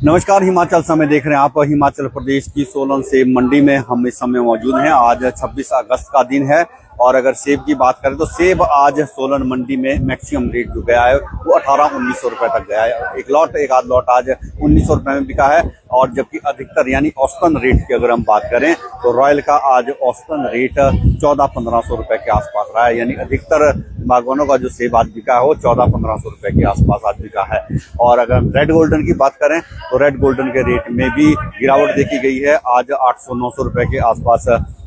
नमस्कार, हिमाचल समय देख रहे हैं आप। हिमाचल प्रदेश की सोलन सेब मंडी में हम इस समय मौजूद हैं। आज 26 अगस्त का दिन है और अगर सेब की बात करें तो सेब आज सोलन मंडी में मैक्सिमम रेट जो गया है वो 1800-1900 रुपए तक गया है। एक आध लॉट आज 1900 रुपए में बिका है। और जबकि अधिकतर यानी औसतन रेट की अगर हम बात करें तो रॉयल का आज औसतन रेट 1400-1500 रुपए के आसपास रहा है। यानी अधिकतर बागवानों का जो सेब आज बिका है वो 1400-1500 रुपए के आसपास आज बिका है। और अगर हम रेड गोल्डन की बात करें तो रेड गोल्डन के रेट में भी गिरावट देखी गई है। आज 800-900 रुपए के आसपास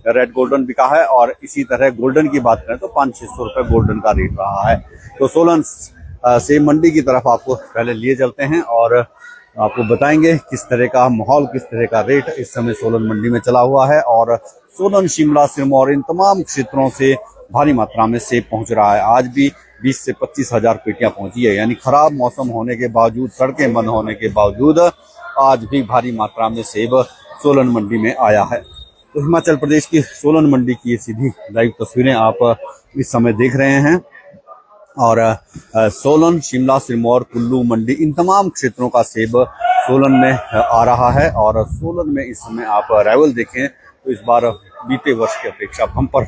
रेड गोल्डन बिका है। और इसी तरह गोल्डन की बात करें तो 500-600 रुपए गोल्डन का रेट रहा है। तो सोलन सेब मंडी की तरफ आपको पहले लिए चलते हैं और आपको बताएंगे किस तरह का माहौल, किस तरह का रेट इस समय सोलन मंडी में चला हुआ है। और सोलन, शिमला, सिरमौर इन तमाम क्षेत्रों से भारी मात्रा में सेब पहुंच रहा है। आज भी 20 से 25 हजार पेटियां पहुंची है। यानी खराब मौसम होने के बावजूद, सड़कें बंद होने के बावजूद आज भी भारी मात्रा में सेब सोलन मंडी में आया है। तो हिमाचल प्रदेश की सोलन मंडी की ये सीधी लाइव तस्वीरें आप इस समय देख रहे हैं। और सोलन, शिमला, सिरमौर, कुल्लू मंडी इन तमाम क्षेत्रों का सेब सोलन में आ रहा है। और सोलन में इस समय आप अराइवल देखें तो इस बार बीते वर्ष की अपेक्षा बम्पर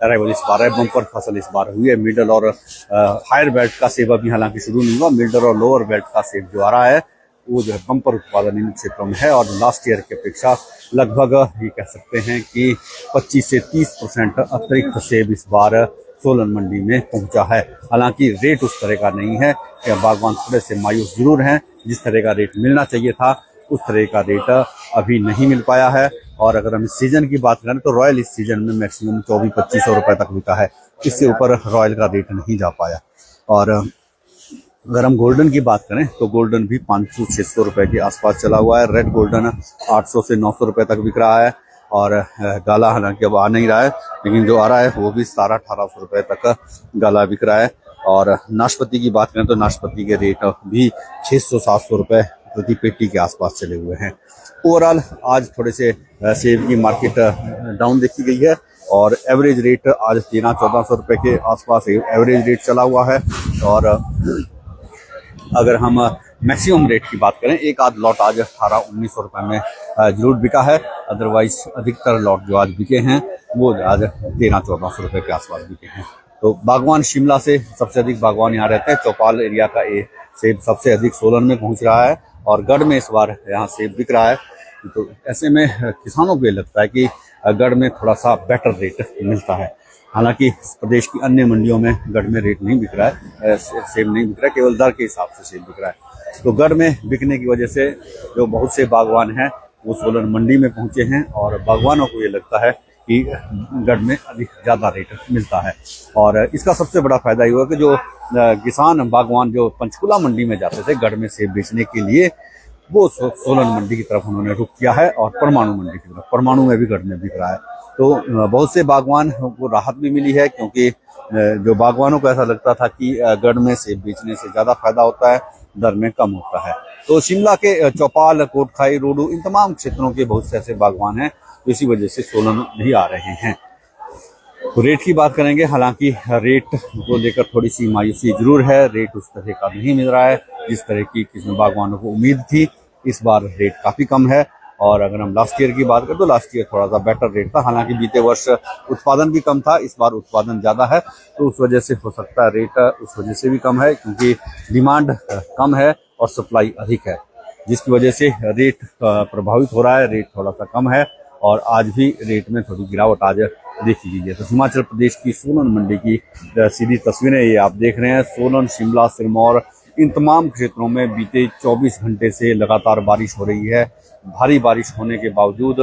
अराइवल इस बार है। बम्पर फसल इस बार हुई है। मिडल और हायर बेल्ट का सेब अभी हालांकि शुरू नहीं हुआ। मिडल और लोअर बेल्ट का सेब जो आ रहा है वो जो है बम्पर उत्पादन इन क्षेत्रों में है। और लास्ट ईयर की अपेक्षा लगभग ये कह सकते हैं कि 25 से 30% अतिरिक्त सेब इस बार सोलन मंडी में पहुंचा है। हालांकि रेट उस तरह का नहीं है कि बागवान थोड़े से मायूस जरूर हैं। जिस तरह का रेट मिलना चाहिए था उस तरह का रेट अभी नहीं मिल पाया है। और अगर हम इस सीजन की बात करें तो रॉयल इस सीजन में मैक्सिमम 2400-2500 रुपए तक बिका है। इससे ऊपर रॉयल का रेट नहीं जा पाया। और अगर हम गोल्डन की बात करें तो गोल्डन भी 500-600 रुपए के आसपास चला हुआ है। रेड गोल्डन 800 से 900 रुपए तक बिक रहा है। और गाला हालांकि अब आ नहीं रहा है, लेकिन जो आ रहा है वो भी 1700-1800 रुपए तक गाला बिक रहा है। और नाशपाती की बात करें तो नाशपाती के रेट भी 600-700 रुपए प्रति पेटी के आसपास चले हुए हैं। ओवरऑल आज थोड़े से सेब की मार्केट डाउन देखी गई है। और एवरेज रेट आज 1300-1400 रुपए के आसपास एवरेज रेट चला हुआ है। और अगर हम मैक्सिमम रेट की बात करें, एक आध लॉट आज 1800-1900 रुपए में जरूर बिका है। अदरवाइज अधिकतर लॉट जो आज बिके हैं वो आज 1300-1400 रुपए के आसपास बिके हैं। तो बागवान शिमला से सबसे अधिक बागवान यहाँ रहते हैं। चौपाल एरिया का ये सेब सबसे अधिक सोलन में पहुंच रहा है। और गढ़ में इस बार यहाँ सेब बिक रहा है। तो ऐसे में किसानों को ये लगता है कि गढ़ में थोड़ा सा बेटर रेट मिलता है। हालांकि प्रदेश की अन्य मंडियों में गढ़ में रेट नहीं बिक रहा है, सेब नहीं बिक रहा है, केवल दर के हिसाब से सेब बिक रहा है। तो गढ़ में बिकने की वजह से जो बहुत से बागवान हैं वो सोलन मंडी में पहुंचे हैं। और बागवानों को ये लगता है कि गढ़ में अधिक ज़्यादा रेट मिलता है। और इसका सबसे बड़ा फायदा ये हुआ कि जो किसान बागवान जो पंचकुला मंडी में जाते थे गढ़ में सेब बेचने के लिए, वो सोलन मंडी की तरफ उन्होंने रुख किया है। और परमाणु मंडी की तरफ, परमाणु में भी गढ़ में बिक रहा है। तो बहुत से बागवान को राहत भी मिली है, क्योंकि जो बागवानों को ऐसा लगता था कि गढ़ में सेब बेचने से ज़्यादा फायदा होता है, दर में कम होता है। तो शिमला के चौपाल, कोटखाई, रोडू इन तमाम क्षेत्रों के बहुत से ऐसे बागवान हैं तो इसी वजह से सोलन भी आ रहे हैं। तो रेट की बात करेंगे, हालांकि रेट को लेकर थोड़ी सी मायूसी जरूर है। रेट उस तरह का नहीं मिल रहा है जिस तरह की किसी बागवानों को उम्मीद थी। इस बार रेट काफ़ी कम है। और अगर हम लास्ट ईयर की बात करें तो लास्ट ईयर थोड़ा सा बेटर रेट था। हालांकि बीते वर्ष उत्पादन भी कम था, इस बार उत्पादन ज़्यादा है। तो उस वजह से हो सकता है रेट उस वजह से भी कम है, क्योंकि डिमांड कम है और सप्लाई अधिक है, जिसकी वजह से रेट प्रभावित हो रहा है। रेट थोड़ा सा कम है और आज भी रेट में थोड़ी गिरावट आज देखी गई है। तो हिमाचल प्रदेश की सोलन मंडी की सीधी तस्वीरें ये आप देख रहे हैं। सोलन, शिमला, सिरमौर इन तमाम क्षेत्रों में बीते 24 घंटे से लगातार बारिश हो रही है। भारी बारिश होने के बावजूद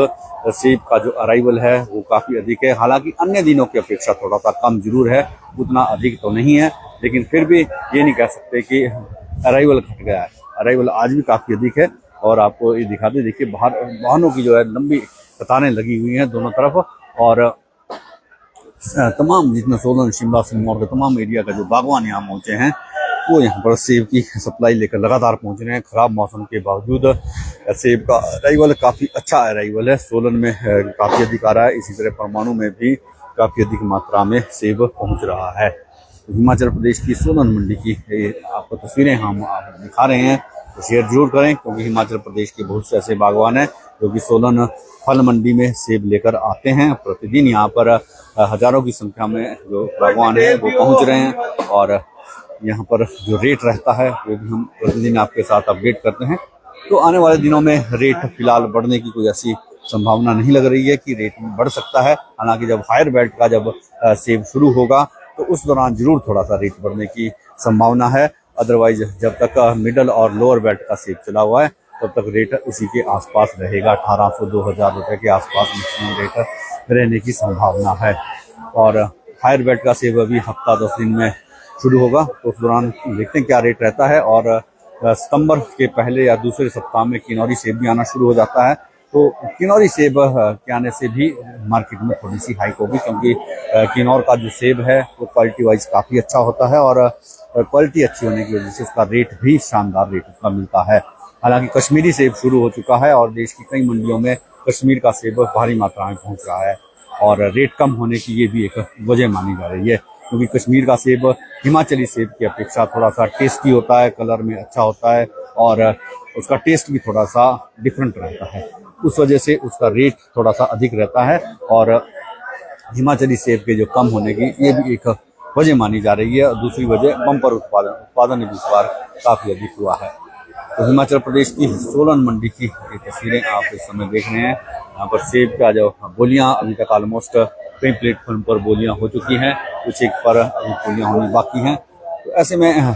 सेब का जो अराइवल है वो काफ़ी अधिक है। हालांकि अन्य दिनों की अपेक्षा थोड़ा सा कम जरूर है, उतना अधिक तो नहीं है, लेकिन फिर भी ये नहीं कह सकते कि अराइवल घट गया है। अराइवल आज भी काफ़ी अधिक है। और आपको ये दिखा दे, देखिए बाहर वाहनों की जो है लंबी कतारें लगी हुई हैं दोनों तरफ। और तमाम जितना सोलन, शिमला, सिरमौर के तमाम एरिया का जो बागवान यहाँ पहुँचे हैं वो यहाँ पर सेब की सप्लाई लेकर लगातार पहुँच रहे हैं। खराब मौसम के बावजूद सेब का अराइवल काफ़ी अच्छा अराइवल है। सोलन में काफ़ी अधिक आ रहा है। इसी तरह परमाणु में भी काफ़ी अधिक मात्रा में सेब पहुँच रहा है। हिमाचल प्रदेश की सोलन मंडी की आपको तस्वीरें हम दिखा रहे हैं, तो शेयर जरूर करें, क्योंकि हिमाचल प्रदेश के बहुत से ऐसे बागवान हैं जो कि सोलन फल मंडी में सेब लेकर आते हैं। प्रतिदिन यहाँ पर हजारों की संख्या में जो बागवान हैं वो पहुँच रहे हैं, और यहाँ पर जो रेट रहता है वो भी हम प्रतिदिन आपके साथ अपडेट करते हैं। तो आने वाले दिनों में रेट फिलहाल बढ़ने की कोई ऐसी संभावना नहीं लग रही है कि रेट बढ़ सकता है। हालांकि जब हायर बेल्ट का जब सेब शुरू होगा तो उस दौरान जरूर थोड़ा सा रेट बढ़ने की संभावना है। अदरवाइज जब तक मिडल और लोअर बेल्ट का सेब चला हुआ है तब तक रेट इसी के आसपास रहेगा। 1800-2000 रुपए के आसपास मैक्सिमम रेट रहने की संभावना है। और हायर बेल्ट का सेब अभी हफ्ता 10 दिन में शुरू होगा, तो उस दौरान देखते हैं क्या रेट रहता है। और सितंबर के पहले या दूसरे सप्ताह में किन्नौरी सेब भी आना शुरू हो जाता है, तो किन्नौरी सेब के आने से भी मार्केट में थोड़ी सी हाइक होगी, क्योंकि किन्नौर का जो सेब है वो क्वालिटी वाइज काफ़ी अच्छा होता है, और क्वालिटी अच्छी होने की वजह से उसका रेट भी शानदार रेट उसका मिलता है। हालांकि कश्मीरी सेब शुरू हो चुका है और देश की कई मंडियों में कश्मीर का सेब भारी मात्रा में पहुंच रहा है, और रेट कम होने की ये भी एक वजह मानी जा रही है, क्योंकि कश्मीर का सेब हिमाचली सेब की अपेक्षा थोड़ा सा टेस्टी होता है, कलर में अच्छा होता है, और उसका टेस्ट भी थोड़ा सा डिफरेंट रहता है। उस वजह से उसका रेट थोड़ा सा अधिक रहता है, और हिमाचली सेब के जो कम होने की ये भी एक वजह मानी जा रही है। और दूसरी वजह बम्पर उत्पादन भी इस बार काफ़ी अधिक हुआ है। तो हिमाचल प्रदेश की सोलन मंडी की ये तस्वीरें आप इस समय देख रहे हैं। यहाँ पर सेब का जो बोलियां अभी तक ऑलमोस्ट कई प्लेटफॉर्म पर बोलियां हो चुकी हैं, कुछ एक पर अभी बोलियां होनी बाकी हैं। तो ऐसे में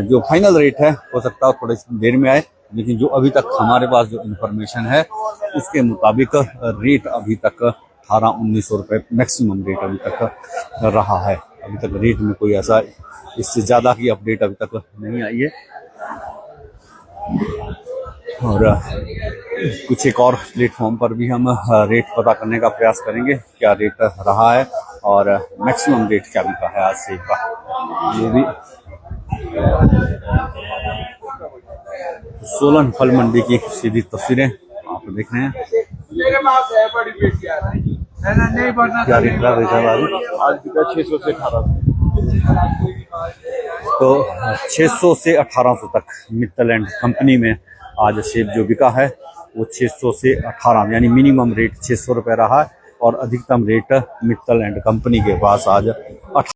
जो फाइनल रेट है हो सकता है थोड़ी देर में आए, लेकिन जो अभी तक हमारे पास जो इन्फॉर्मेशन है उसके मुताबिक रेट अभी तक 1800-1900 रुपये मैक्सिमम रेट अभी तक रहा है। अभी तक रेट में कोई ऐसा इससे ज़्यादा की अपडेट अभी तक नहीं आई है। और कुछ एक और प्लेटफॉर्म पर भी हम रेट पता करने का प्रयास करेंगे क्या रेट रहा है और मैक्सिमम रेट क्या बिका है आज सेब का। ये भी सोलन फल मंडी की सीधी तस्वीरें आप देख रहे हैं। क्या रेट रहा आज बिका 600 से 1800, तो 600 से 1800 तक मित्तलैंड कंपनी में आज सेब जो बिका है वो 600 से 18, यानी मिनिमम रेट 600 रुपये रहा है, और अधिकतम रेट मित्तलैंड कंपनी के पास आज 18।